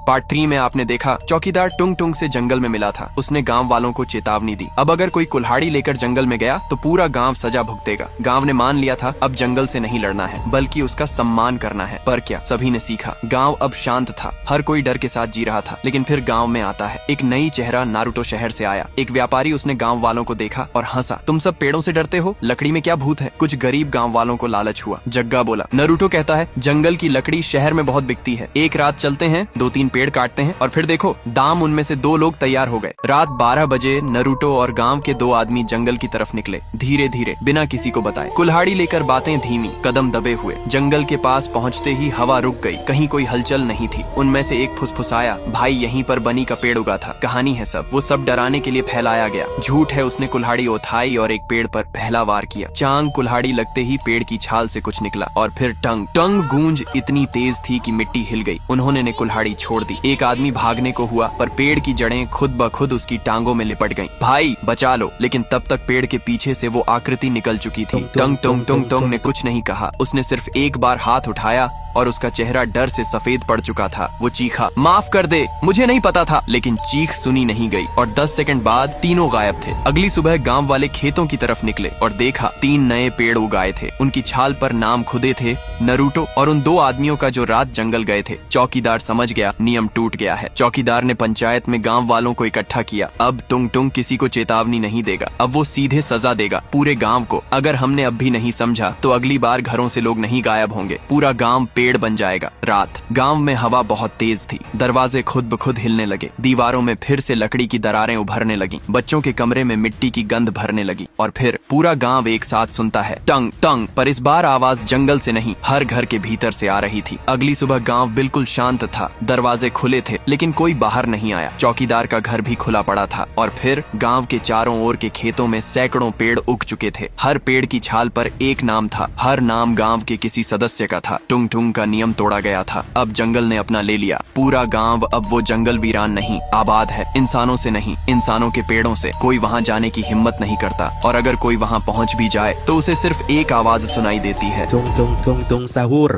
Part 3 में आपने देखा चौकीदार टुंग टुंग से जंगल में मिला था। उसने गांव वालों को चेतावनी दी, अब अगर कोई कुल्हाड़ी लेकर जंगल में गया तो पूरा गांव सजा भुगतेगा। गांव ने मान लिया था अब जंगल से नहीं लड़ना है बल्कि उसका सम्मान करना है। पर क्या सभी ने सीखा? गांव अब शांत था, हर कोई डर के साथ जी रहा था। लेकिन फिर गांव में आता है एक नई चेहरा। नारुतो शहर से आया, एक व्यापारी। उसने गांव वालों को देखा और हंसा। तुम सब पेड़ों से डरते हो, लकड़ी में क्या भूत है? कुछ गरीब गांव वालों को लालच हुआ। जग्गा बोला, नारुतो कहता है जंगल की लकड़ी शहर में बहुत बिकती है। एक रात चलते हैं, 2-3 पेड़ काटते हैं और फिर देखो दाम उनमें से 2 लोग तैयार हो गए। रात 12 बजे नारुतो और गांव के 2 आदमी जंगल की तरफ निकले, धीरे धीरे बिना किसी को बताए। कुल्हाड़ी लेकर, बातें धीमी, कदम दबे हुए। जंगल के पास पहुंचते ही हवा रुक गई, कहीं कोई हलचल नहीं थी। उनमें से एक फुसफुसाया, भाई यहीं पर बनी का पेड़ उगा था। कहानी है सब, वो सब डराने के लिए फैलाया गया। झूठ है। उसने कुल्हाड़ी उठाई और एक पेड़ पर पहला वार किया। चांग कुल्हाड़ी लगते ही पेड़ की छाल से कुछ निकला और फिर टंग टंग गूंज इतनी तेज थी कि मिट्टी हिल गई। उन्होंने ने कुल्हाड़ी छोड़ दी। एक आदमी भागने को हुआ पर पेड़ की जड़ें खुद ब खुद उसकी टांगों में लिपट गईं। भाई बचा लो। लेकिन तब तक पेड़ के पीछे से वो आकृति निकल चुकी थी। टंग टंग टंग टंग ने कुछ नहीं कहा। उसने सिर्फ एक बार हाथ उठाया और उसका चेहरा डर से सफेद पड़ चुका था। वो चीखा, माफ कर दे, मुझे नहीं पता था। लेकिन चीख सुनी नहीं गई और 10 सेकंड बाद तीनों गायब थे। अगली सुबह गांव वाले खेतों की तरफ निकले और देखा 3 नए पेड़ उगाए थे। उनकी छाल पर नाम खुदे थे, नारुतो और उन 2 आदमियों का जो रात जंगल गए थे। चौकीदार समझ गया नियम टूट गया है। चौकीदार ने पंचायत में गांव वालों को इकट्ठा किया। अब टुंग टुंग किसी को चेतावनी नहीं देगा, अब वो सीधे सजा देगा पूरे गांव को। अगर हमने अब भी नहीं समझा तो अगली बार घरों से लोग नहीं गायब होंगे, पूरा गांव पेड़ बन जाएगा। रात गांव में हवा बहुत तेज थी। दरवाजे खुद ब खुद हिलने लगे। दीवारों में फिर से लकड़ी की दरारें उभरने लगी। बच्चों के कमरे में मिट्टी की गंध भरने लगी और फिर पूरा गांव एक साथ सुनता है, टंग टंग। पर इस बार आवाज जंगल से नहीं, हर घर के भीतर से आ रही थी। अगली सुबह गांव बिल्कुल शांत था। दरवाजे खुले थे लेकिन कोई बाहर नहीं आया। चौकीदार का घर भी खुला पड़ा था और फिर गांव के चारों ओर के खेतों में सैकड़ों पेड़ उग चुके थे। हर पेड़ की छाल पर एक नाम था। हर नाम गांव के किसी सदस्य का था। टुंग टुंग का नियम तोड़ा गया था। अब जंगल ने अपना ले लिया। पूरा गांव अब वो जंगल वीरान नहीं, आबाद है। इंसानों से नहीं, इंसानों के पेड़ों से। कोई वहां जाने की हिम्मत नहीं करता और अगर कोई वहां पहुंच भी जाए तो उसे सिर्फ एक आवाज सुनाई देती है, tung tung tung tung sahur.